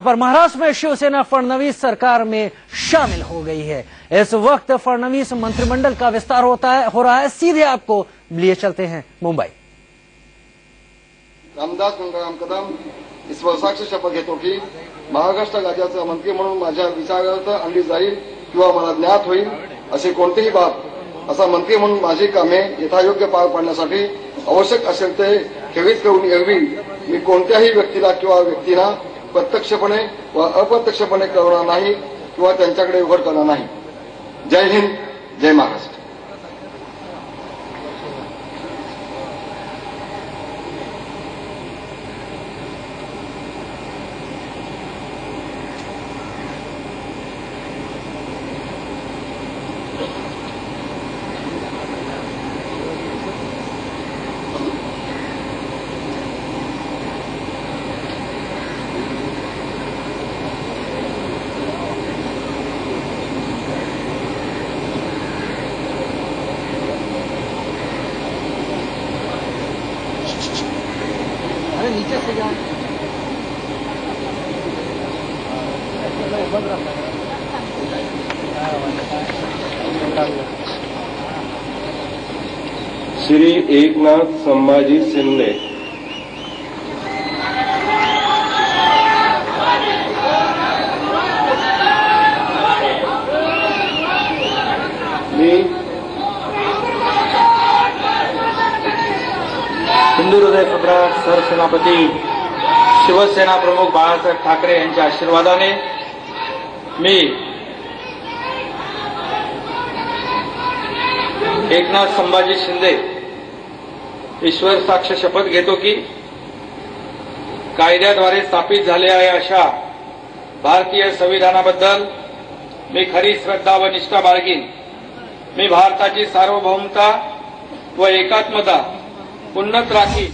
पर महाराष्ट्र में शिवसेना फडणवीस सरकार में शामिल हो गई है। इस वक्त फडणवीस मंत्रिमंडल का विस्तार हो रहा है। सीधे आपको लिए चलते हैं मुंबई। रामदास गंगाराम कदम ईश्वर साक्ष शपथ घेतो की महाराष्ट्र राज्याचा मंत्री म्हणून माझ्या विचारार्थ आणली जाईल किंवा मला ज्ञात होईल असे कोणतेही बाब असा मंत्री म्हणून माझी कामे यथायोग्य पार पाडण्यासाठी आवश्यक असेल ते ठेवीत करून एरवी मी कोणत्याही व्यक्तीला किंवा व्यक्तींना प्रत्यक्षपणे व अप्रत्यक्षपणे करणार नाही किंवा त्यांच्याकडे उघड करणार नाही। जय हिंद, जय महाराष्ट्र। अरे नीचे से जाओ। श्री एकनाथ संभाजी शिंदे। मी हिंदू हृदय सम्राट सरसेनापती शिवसेना प्रमुख बाळासाहेब ठाकरे यांच्या आशीर्वादाने मी एकनाथ संभाजी शिंदे ईश्वर साक्ष शपथ घेतो की कायद्याद्वारे स्थापित झालेल्या अशा भारतीय संविधानाबद्दल मी खरी श्रद्धा व निष्ठा बाळगीन। मी भारताची सार्वभौमता व एकात्मता उन्नत राखी।